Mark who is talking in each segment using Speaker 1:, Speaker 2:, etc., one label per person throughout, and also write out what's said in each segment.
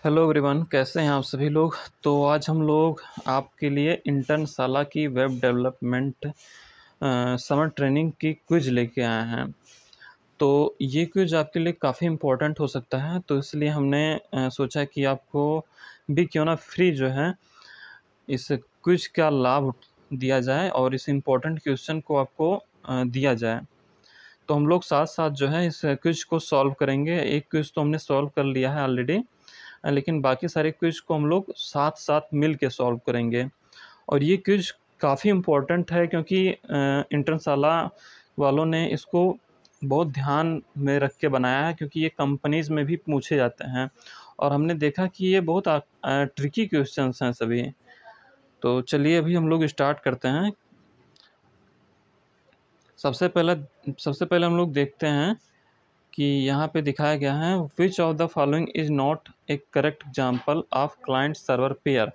Speaker 1: Hello everyone, कैसे हैं आप सभी लोग। तो आज हम लोग आपके लिए इंटर्नशाला की वेब डेवलपमेंट समर ट्रेनिंग की क्विज लेके आए हैं। तो ये क्विज आपके लिए काफ़ी इम्पोर्टेंट हो सकता है, तो इसलिए हमने सोचा कि आपको भी क्यों ना फ्री जो है इस क्विज का लाभ दिया जाए और इस इम्पोर्टेंट क्वेश्चन को आपको दिया जाए। तो हम लोग साथ साथ जो है इस क्विज को सॉल्व करेंगे। एक क्विज तो हमने सॉल्व कर लिया है ऑलरेडी, लेकिन बाकी सारे क्विज को हम लोग साथ साथ मिल के सॉल्व करेंगे। और ये क्विज काफ़ी इम्पोर्टेंट है क्योंकि इंटर्नशाला वालों ने इसको बहुत ध्यान में रख के बनाया है, क्योंकि ये कंपनीज़ में भी पूछे जाते हैं और हमने देखा कि ये बहुत ट्रिकी क्वेश्चंस हैं सभी। तो चलिए अभी हम लोग स्टार्ट करते हैं। सबसे पहले हम लोग देखते हैं कि यहाँ पे दिखाया गया है, which of the following is not A correct example of client server pair.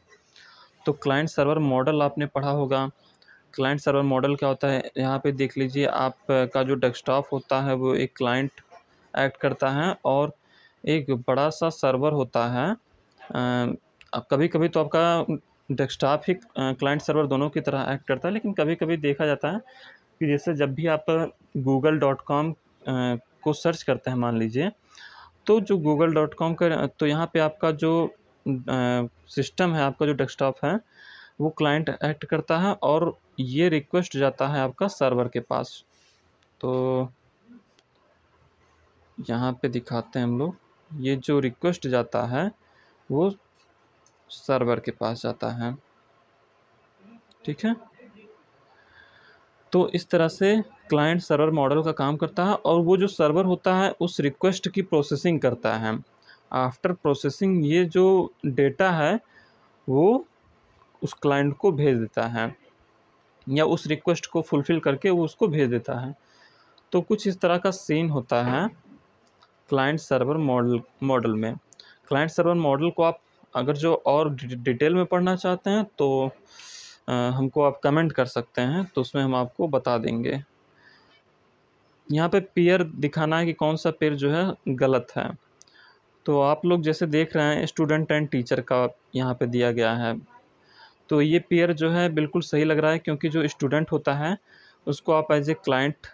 Speaker 1: तो क्लाइंट सर्वर मॉडल आपने पढ़ा होगा। क्लाइंट सर्वर मॉडल क्या होता है, यहाँ पे देख लीजिए, आपका जो डेस्कटॉप होता है वो एक क्लाइंट एक्ट करता है और एक बड़ा सा सर्वर होता है। कभी कभी तो आपका डेस्कटॉप ही क्लाइंट सर्वर दोनों की तरह एक्ट करता है, लेकिन कभी कभी देखा जाता है कि जैसे जब भी आप google.com को सर्च करते हैं, मान लीजिए, तो जो google.com का, तो यहाँ पे आपका जो सिस्टम है, आपका जो डेस्कटॉप है वो क्लाइंट एक्ट करता है और ये रिक्वेस्ट जाता है आपका सर्वर के पास। तो यहाँ पे दिखाते हैं हम लोग, ये जो रिक्वेस्ट जाता है वो सर्वर के पास जाता है, ठीक है। तो इस तरह से क्लाइंट सर्वर मॉडल का काम करता है और वो जो सर्वर होता है उस रिक्वेस्ट की प्रोसेसिंग करता है। आफ्टर प्रोसेसिंग ये जो डेटा है वो उस क्लाइंट को भेज देता है, या उस रिक्वेस्ट को फुलफ़िल करके वो उसको भेज देता है। तो कुछ इस तरह का सीन होता है क्लाइंट सर्वर मॉडल में। क्लाइंट सर्वर मॉडल को आप अगर जो और डिटेल में पढ़ना चाहते हैं तो हमको आप कमेंट कर सकते हैं, तो उसमें हम आपको बता देंगे। यहाँ पे पेयर दिखाना है कि कौन सा पेयर जो है गलत है। तो आप लोग जैसे देख रहे हैं, स्टूडेंट एंड टीचर का यहाँ पे दिया गया है। तो ये पेयर जो है बिल्कुल सही लग रहा है, क्योंकि जो स्टूडेंट होता है उसको आप एज ए क्लाइंट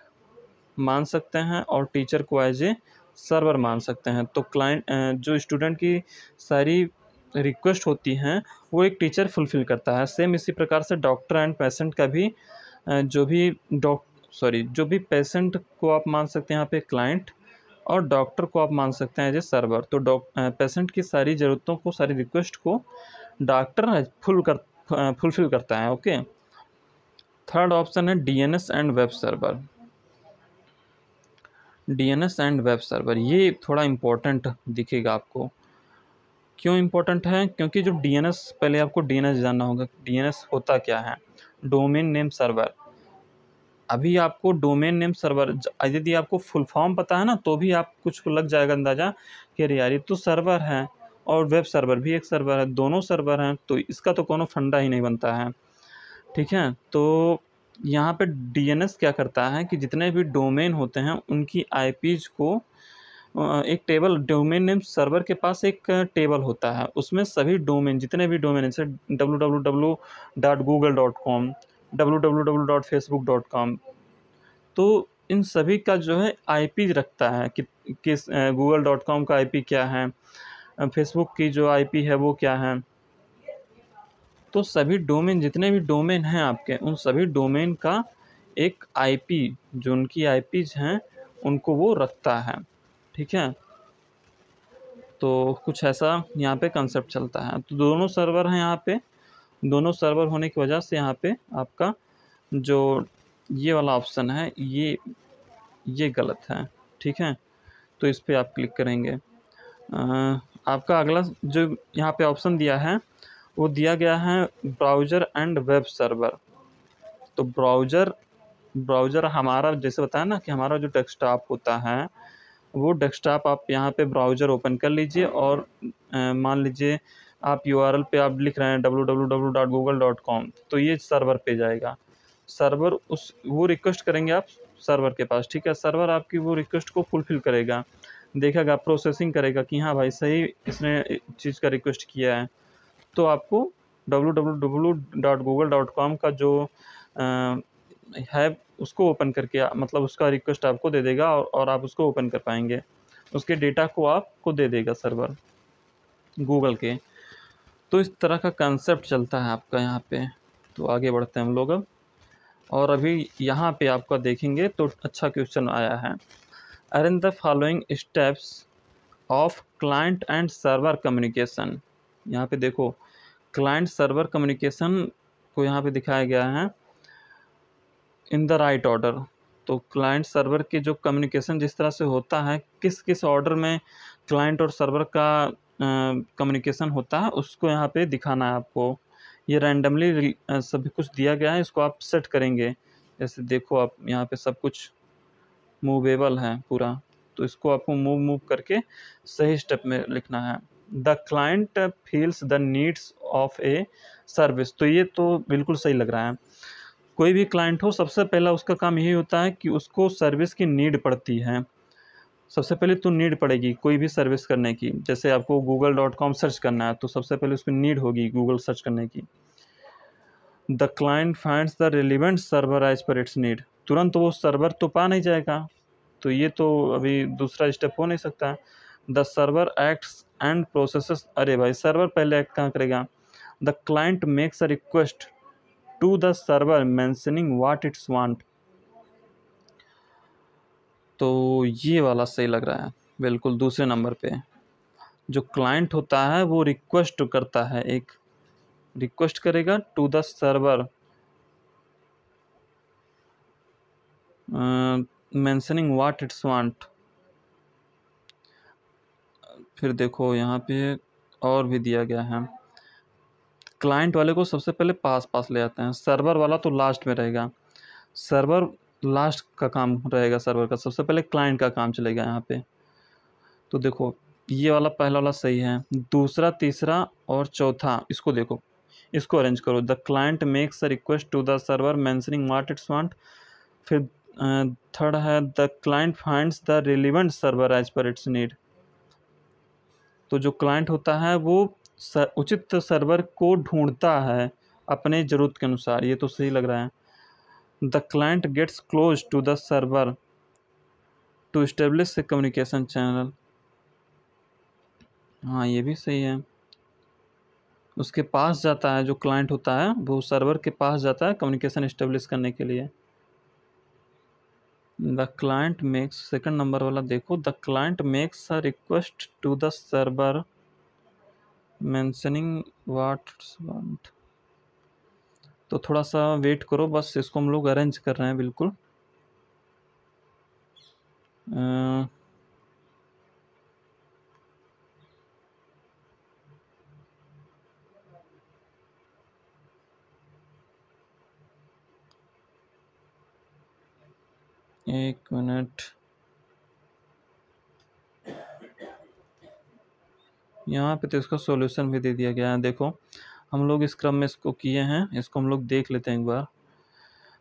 Speaker 1: मान सकते हैं और टीचर को एज ए सर्वर मान सकते हैं। तो क्लाइंट जो स्टूडेंट की सारी रिक्वेस्ट होती हैं वो एक टीचर फुलफ़िल करता है। सेम इसी प्रकार से डॉक्टर एंड पेशेंट का भी जो भी पेशेंट को आप मान सकते हैं यहाँ पे क्लाइंट, और डॉक्टर को आप मान सकते हैं एज ए सर्वर। तो पेशेंट की सारी ज़रूरतों को, सारी रिक्वेस्ट को डॉक्टर फुलफ़िल करता है। ओके, थर्ड ऑप्शन है DNS and web server. DNS and web server ये थोड़ा इम्पोर्टेंट दिखेगा आपको। क्यों इम्पोर्टेंट है? क्योंकि जो डीएनएस, पहले आपको डीएनएस जानना होगा। डीएनएस होता क्या है? Domain name server. अभी आपको डोमेन नेम सर्वर यदि आपको फुल फॉर्म पता है ना, तो भी आप कुछ को लग जाएगा अंदाज़ा कि अरे यार ये तो सर्वर है और वेब सर्वर भी एक सर्वर है, दोनों सर्वर हैं, तो इसका तो कोनो फंडा ही नहीं बनता है, ठीक है। तो यहाँ पे डीएनएस क्या करता है कि जितने भी डोमेन होते हैं उनकी आईपीज़ को एक टेबल, डोमेन नेम सर्वर के पास एक टेबल होता है, उसमें सभी डोमेन, जितने भी डोमेन हैं, जैसे www.google.com, www.facebook.com, तो इन सभी का जो है आईपी रखता है कि किस google.com का आईपी क्या है, फेसबुक की जो आईपी है वो क्या है। तो सभी डोमेन, जितने भी डोमेन हैं आपके, उन सभी डोमेन का एक आईपी, जो उनकी आईपीज़ हैं उनको वो रखता है, ठीक है। तो कुछ ऐसा यहाँ पे कंसेप्ट चलता है। तो दोनों सर्वर हैं यहाँ पे, दोनों सर्वर होने की वजह से यहाँ पे आपका जो ये वाला ऑप्शन है ये गलत है, ठीक है। तो इस पे आप क्लिक करेंगे। आपका अगला जो यहाँ पे ऑप्शन दिया है वो दिया गया है ब्राउज़र एंड वेब सर्वर। तो ब्राउज़र हमारा, जैसे बताया ना कि हमारा जो डेस्कटॉप होता है वो डेस्कटॉप, आप यहाँ पे ब्राउज़र ओपन कर लीजिए और मान लीजिए आप यूआरएल पे आप लिख रहे हैं www.google.com, तो ये सर्वर पे जाएगा। सर्वर वो रिक्वेस्ट करेंगे आप सर्वर के पास, ठीक है। सर्वर आपकी वो रिक्वेस्ट को फुलफ़िल करेगा। देखेगा, प्रोसेसिंग करेगा कि हाँ भाई सही इसने चीज़ का रिक्वेस्ट किया है, तो आपको www.google.com का जो है उसको ओपन करके मतलब उसका रिक्वेस्ट आपको दे देगा और आप उसको ओपन कर पाएंगे, उसके डेटा को आपको दे देगा सर्वर गूगल के। तो इस तरह का कंसेप्ट चलता है आपका यहाँ पे। तो आगे बढ़ते हैं हम लोग अब, और अभी यहाँ पे आपका देखेंगे तो अच्छा क्वेश्चन आया है, arrange the following steps of client and server communication. यहाँ पे देखो क्लाइंट सर्वर कम्युनिकेशन को यहाँ पे दिखाया गया है इन द राइट ऑर्डर। तो क्लाइंट सर्वर के जो कम्युनिकेशन जिस तरह से होता है, किस किस ऑर्डर में क्लाइंट और सर्वर का कम्युनिकेशन होता है उसको यहाँ पे दिखाना है आपको। ये रैंडमली सभी कुछ दिया गया है, इसको आप सेट करेंगे। जैसे देखो आप यहाँ पे सब कुछ मूवेबल है पूरा, तो इसको आपको मूव करके सही स्टेप में लिखना है। The client feels the needs of a service, तो ये तो बिल्कुल सही लग रहा है। कोई भी क्लाइंट हो, सबसे पहला उसका काम यही होता है कि उसको सर्विस की नीड पड़ती है। सबसे पहले तो नीड पड़ेगी कोई भी सर्विस करने की। जैसे आपको google.com सर्च करना है तो सबसे पहले उसकी नीड होगी गूगल सर्च करने की। The client finds the relevant server as per its need, तुरंत वो सर्वर तो पा नहीं जाएगा, तो ये तो अभी दूसरा स्टेप हो नहीं सकता। The server acts and processes, अरे भाई सर्वर पहले एक्ट कहाँ करेगा। The client makes a request to the server mentioning what its want, तो ये वाला सही लग रहा है बिल्कुल। दूसरे नंबर पे जो क्लाइंट होता है वो रिक्वेस्ट करता है, एक रिक्वेस्ट करेगा to the server mentioning what its want. फिर देखो यहाँ पे और भी दिया गया है, क्लाइंट वाले को सबसे पहले पास ले आते हैं, सर्वर वाला तो लास्ट में रहेगा। सर्वर लास्ट का काम रहेगा, सर्वर का सबसे पहले क्लाइंट का काम चलेगा यहाँ पे। तो देखो ये वाला पहला वाला सही है, दूसरा तीसरा और चौथा इसको देखो, इसको अरेंज करो। The client makes a request to the server mentioning what its want. फिर थर्ड है the client finds the relevant server as per its need. तो जो क्लाइंट होता है वो उचित सर्वर को ढूंढता है अपने ज़रूरत के अनुसार, ये तो सही लग रहा है। The client gets close to the server to establish a communication channel, हाँ ये भी सही है। उसके पास जाता है, जो क्लाइंट होता है वो सर्वर के पास जाता है कम्युनिकेशन एस्टेब्लिश करने के लिए। The client makes, second number वाला देखो, the client makes a request to the server mentioning what want. तो थोड़ा सा वेट करो, बस इसको हम लोग अरेंज कर रहे हैं बिल्कुल। एक मिनट, यहाँ पे तो इसका सॉल्यूशन भी दे दिया गया है। देखो हम लोग इस क्रम में इसको किए हैं, इसको हम लोग देख लेते हैं एक बार।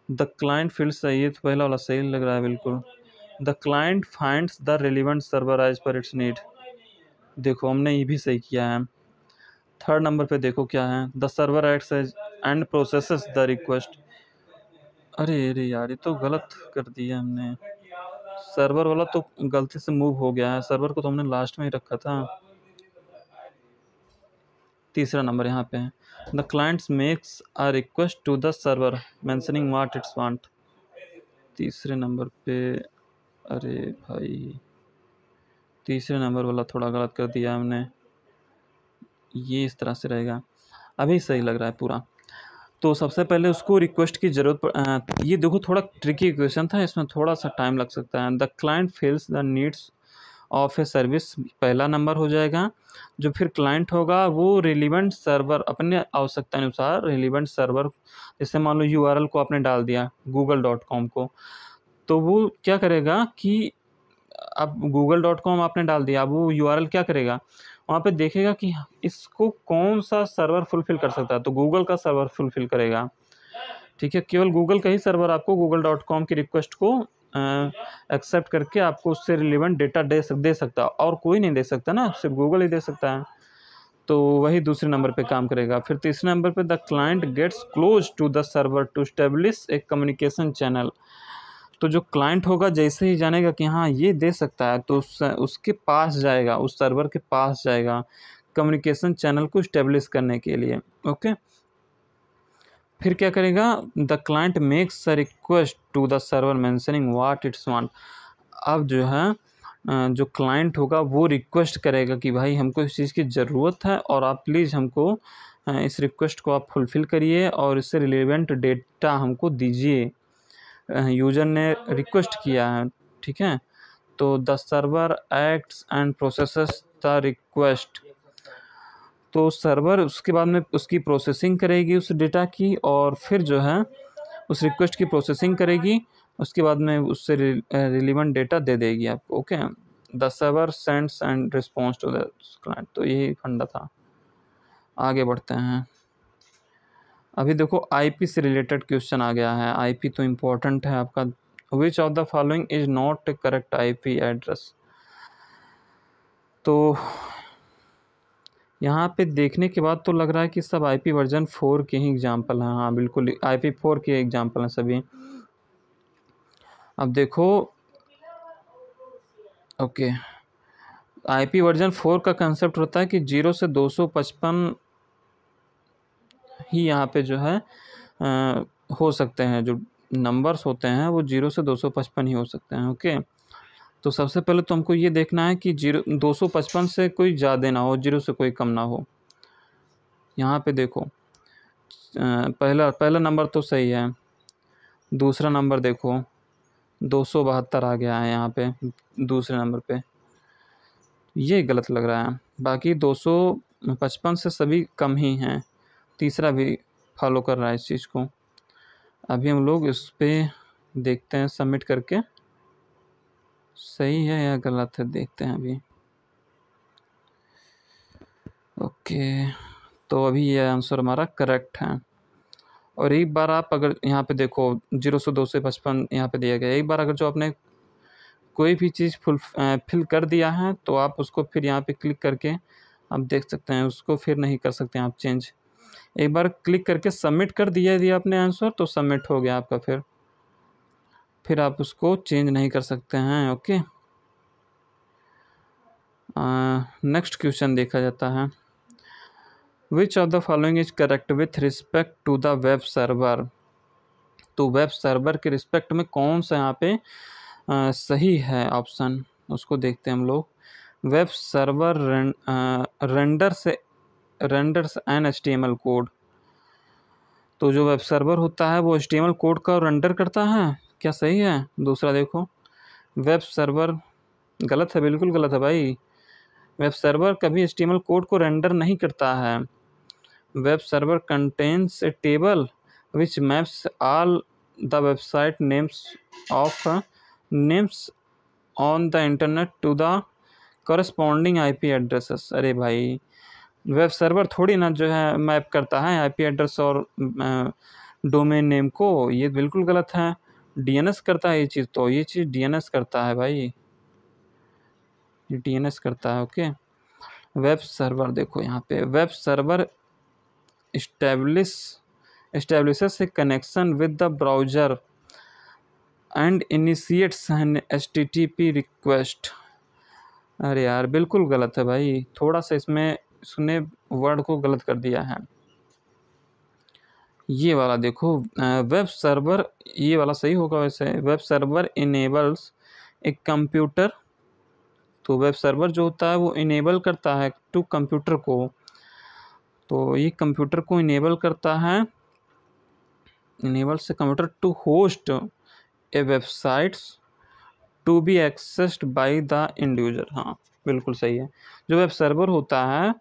Speaker 1: द क्लाइंट फील्ड सही है, तो पहला वाला सही लग रहा है बिल्कुल। The client finds the relevant server as per its need, देखो हमने ये भी सही किया है। थर्ड नंबर पे देखो क्या है, the server acts and processes the request. अरे यार ये तो गलत कर दिया हमने, सर्वर वाला तो गलती से मूव हो गया है, सर्वर को तो हमने लास्ट में ही रखा था। तीसरा नंबर यहाँ पे है, the clients makes a request to the server mentioning what its want, तीसरे नंबर पे। अरे भाई तीसरे नंबर वाला थोड़ा गलत कर दिया हमने, ये इस तरह से रहेगा, अभी सही लग रहा है पूरा। तो सबसे पहले उसको रिक्वेस्ट की ज़रूरत ये देखो थोड़ा ट्रिकी क्वेश्चन था, इसमें थोड़ा सा टाइम लग सकता है। The client feels the needs of a service पहला नंबर हो जाएगा। जो फिर क्लाइंट होगा वो रिलेवेंट सर्वर, अपने आवश्यकता अनुसार रिलेवेंट सर्वर, जैसे मान लो URL को आपने डाल दिया google.com को, तो वो क्या करेगा कि अब google.com आपने डाल दिया, अब वो URL क्या करेगा, वहाँ पे देखेगा कि इसको कौन सा सर्वर फुलफ़िल कर सकता है, तो गूगल का सर्वर फुलफ़िल करेगा। ठीक है, केवल गूगल का ही सर्वर आपको google.com की रिक्वेस्ट को एक्सेप्ट करके आपको उससे रिलेवेंट डेटा दे सकता है, और कोई नहीं दे सकता ना, सिर्फ गूगल ही दे सकता है। तो वही दूसरे नंबर पे काम करेगा। फिर तीसरे नंबर पे the client gets close to the server to establish a communication channel. तो जो क्लाइंट होगा जैसे ही जानेगा कि हाँ ये दे सकता है, तो उसके पास जाएगा, उस सर्वर के पास जाएगा कम्युनिकेशन चैनल को स्टेब्लिश करने के लिए। ओके, फिर क्या करेगा, the client makes a request to the server mentioning what its want. अब जो है जो क्लाइंट होगा वो रिक्वेस्ट करेगा कि भाई हमको इस चीज़ की ज़रूरत है और आप प्लीज़ हमको इस रिक्वेस्ट को आप फुलफ़िल करिए और इससे रिलेवेंट डेटा हमको दीजिए। यूज़र ने रिक्वेस्ट किया है, ठीक है। तो the server acts and processes the request. तो सर्वर उसके बाद में उसकी प्रोसेसिंग करेगी उस डेटा की, और फिर जो है उस रिक्वेस्ट की प्रोसेसिंग करेगी, उसके बाद में उससे रिलेवेंट डेटा दे देगी आपको। Okay, the server sends and response to the client. तो यही फंडा था। आगे बढ़ते हैं। अभी देखो आईपी से रिलेटेड क्वेश्चन आ गया है। आईपी तो इम्पोर्टेंट है आपका। विच of the following is not correct IP address. तो यहाँ पे देखने के बाद तो लग रहा है कि सब आईपी वर्जन 4 के ही एग्जाम्पल हैं। हाँ बिल्कुल, आईपी 4 के एग्जाम्पल हैं सभी। अब देखो, ओके, आईपी वर्जन 4 का कंसेप्ट होता है कि 0 से 255 ही यहाँ पे जो है हो सकते हैं। जो नंबर्स होते हैं वो 0 से 255 ही हो सकते हैं। ओके, तो सबसे पहले तो हमको ये देखना है कि 255 से कोई ज़्यादा ना हो, 0 से कोई कम ना हो। यहाँ पे देखो पहला नंबर तो सही है। दूसरा नंबर देखो 272 आ गया है यहाँ पे दूसरे नंबर पे, ये गलत लग रहा है। बाकी 255 से सभी कम ही हैं। तीसरा भी फॉलो कर रहा है इस चीज़ को। अभी हम लोग इस पर देखते हैं सबमिट करके सही है या गलत है, देखते हैं अभी। ओके, तो अभी ये आंसर हमारा करेक्ट है। और एक बार आप अगर यहाँ पे देखो 0 से 255 यहाँ पे दिया गया, एक बार अगर जो आपने कोई भी चीज़ फिल कर दिया है तो आप उसको फिर यहाँ पे क्लिक करके आप देख सकते हैं, उसको फिर नहीं कर सकते हैं आप चेंज। एक बार क्लिक करके सबमिट कर दिया यदि आपने आंसर, तो सबमिट हो गया आपका। फिर आप उसको चेंज नहीं कर सकते हैं। ओके, नेक्स्ट क्वेश्चन देखा जाता है। Which of the following is correct with respect to the web server. तो वेब सर्वर के रिस्पेक्ट में कौन सा यहाँ पे सही है ऑप्शन, उसको देखते हैं हम लोग। Web server renders an HTML code. तो जो वेब सर्वर होता है वो HTML कोड का रेंडर करता है, क्या सही है? दूसरा देखो, वेब सर्वर गलत है, बिल्कुल गलत है भाई। वेब सर्वर कभी HTML कोड को रेंडर नहीं करता है। Web server contains a table which maps all the website names on the internet to the corresponding IP addresses. अरे भाई, वेब सर्वर थोड़ी ना जो है मैप करता है IP एड्रेस और डोमेन नेम को, ये बिल्कुल गलत है। DNS करता है ये चीज़, तो ये चीज़ DNS करता है भाई, ये DNS करता है। ओके, वेब सर्वर देखो यहाँ पे, web server establishes a connection with the browser and initiates an HTTP request। अरे यार बिल्कुल गलत है भाई, थोड़ा सा इसने वर्ड को गलत कर दिया है। ये वाला देखो, वेब सर्वर, ये वाला सही होगा वैसे। वेब सर्वर इनेबल्स एक कंप्यूटर। तो वेब सर्वर जो होता है वो इनेबल करता है टू कंप्यूटर को, तो ये कंप्यूटर को इनेबल करता है, enables computer to host a websites to be accessed by the end user. हाँ बिल्कुल सही है। जो वेब सर्वर होता है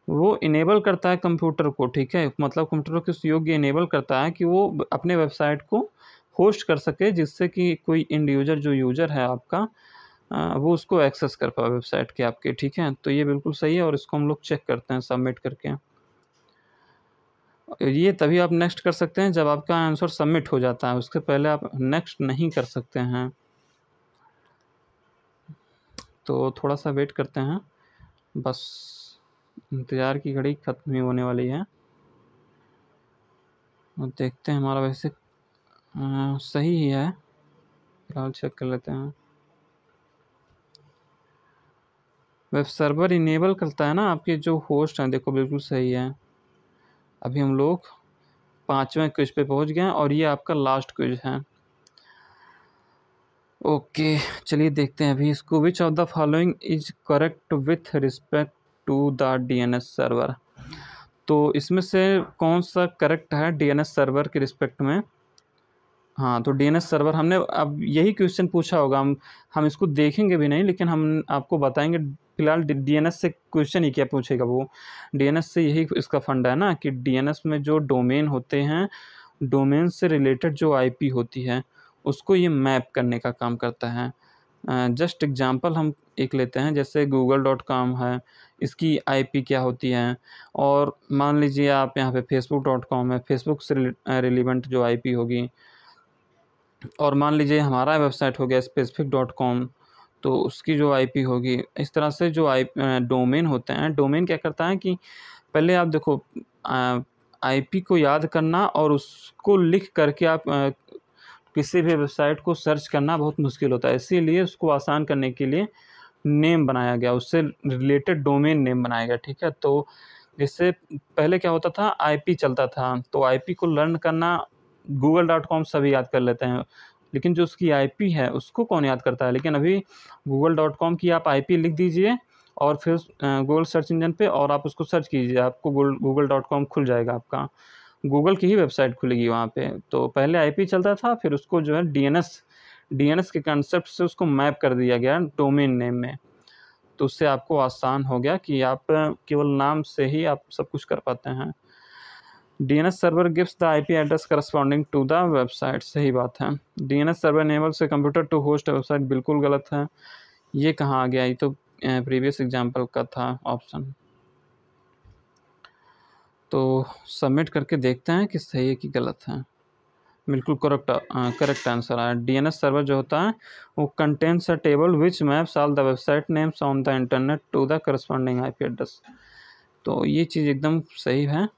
Speaker 1: वो इनेबल करता है कंप्यूटर को, ठीक है, मतलब कंप्यूटर को इस योग्य इनेबल करता है कि वो अपने वेबसाइट को होस्ट कर सके, जिससे कि कोई एंड यूजर जो यूजर है आपका वो उसको एक्सेस कर पाए वेबसाइट के आपके, ठीक है। तो ये बिल्कुल सही है और इसको हम लोग चेक करते हैं सबमिट करके। ये तभी आप नेक्स्ट कर सकते हैं जब आपका आंसर सबमिट हो जाता है, उसके पहले आप नेक्स्ट नहीं कर सकते हैं। तो थोड़ा सा वेट करते हैं, बस इंतज़ार की घड़ी ख़त्म ही होने वाली है। और देखते हैं, हमारा वैसे सही ही है, फिलहाल चेक कर लेते हैं। वेब सर्वर इनेबल करता है ना, आपके जो होस्ट हैं, देखो बिल्कुल सही है। अभी हम लोग 5वें क्विज पे पहुंच गए हैं और ये आपका लास्ट क्विज है। ओके, चलिए देखते हैं अभी इसको। Which of the following is correct with respect to the DNS server. तो इसमें से कौन सा करेक्ट है डीएनएस सर्वर के रिस्पेक्ट में? हाँ, तो डीएनएस सर्वर हमने अब यही क्वेश्चन पूछा होगा, हम इसको देखेंगे भी नहीं, लेकिन हम आपको बताएंगे फिलहाल डीएनएस से क्वेश्चन ही क्या पूछेगा वो। डीएनएस से यही इसका फंडा है ना कि डीएनएस में जो डोमेन होते हैं, डोमेन से रिलेटेड जो आईपी होती है उसको ये मैप करने का काम करता है। जस्ट एग्जांपल हम एक लेते हैं, जैसे google.com है, इसकी आईपी क्या होती है, और मान लीजिए आप यहाँ पे facebook.com है, फेसबुक से रिलेवेंट जो आईपी होगी, और मान लीजिए हमारा वेबसाइट हो गया specific.com, तो उसकी जो आईपी होगी। इस तरह से जो डोमेन होते हैं, डोमेन क्या करता है कि पहले आप देखो आईपी को याद करना और उसको लिख करके आप किसी भी वेबसाइट को सर्च करना बहुत मुश्किल होता है, इसीलिए उसको आसान करने के लिए नेम बनाया गया, उससे रिलेटेड डोमेन नेम बनाया गया। ठीक है, तो इससे पहले क्या होता था, आईपी चलता था, तो आईपी को लर्न करना google.com सभी याद कर लेते हैं, लेकिन जो उसकी आईपी है उसको कौन याद करता है। लेकिन अभी google.com की आप आईपी लिख दीजिए और फिर गूगल सर्च इंजन पे और आप उसको सर्च कीजिए, आपको google.com खुल जाएगा, आपका गूगल की ही वेबसाइट खुलेगी वहाँ पे। तो पहले आईपी चलता था, फिर उसको जो है डीएनएस के कंसेप्ट से उसको मैप कर दिया गया डोमेन नेम में, तो उससे आपको आसान हो गया कि आप केवल नाम से ही आप सब कुछ कर पाते हैं। DNS server gives the IP address corresponding to the website, सही बात है। DNS server enables a computer to host a website, बिल्कुल गलत है। ये कहाँ आ गया, ये तो प्रीवियस एग्जाम्पल का था ऑप्शन। तो सबमिट करके देखते हैं कि सही है कि गलत है। बिल्कुल करेक्ट आंसर आया। डीएनएस सर्वर जो होता है वो contains a table which maps all the website names on the internet to the corresponding IP address. तो ये चीज़ एकदम सही है,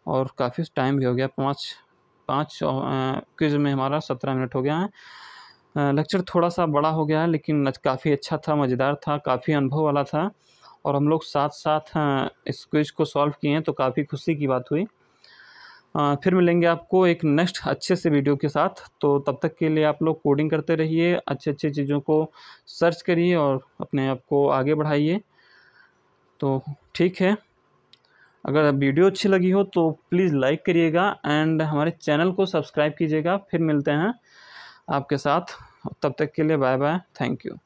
Speaker 1: और काफ़ी टाइम भी हो गया, पाँच क्विज में हमारा 17 मिनट हो गया है। लेक्चर थोड़ा सा बड़ा हो गया है, लेकिन काफ़ी अच्छा था, मज़ेदार था, काफ़ी अनुभव वाला था, और हम लोग साथ साथ इस क्विज को सॉल्व किए हैं, तो काफ़ी खुशी की बात हुई। फिर मिलेंगे आपको एक नेक्स्ट अच्छे से वीडियो के साथ, तो तब तक के लिए आप लोग कोडिंग करते रहिए, अच्छे अच्छे चीज़ों को सर्च करिए और अपने आप को आगे बढ़ाइए। तो ठीक है, अगर वीडियो अच्छी लगी हो तो प्लीज़ लाइक करिएगा एंड हमारे चैनल को सब्सक्राइब कीजिएगा। फिर मिलते हैं आपके साथ, तब तक के लिए बाय बाय, थैंक यू।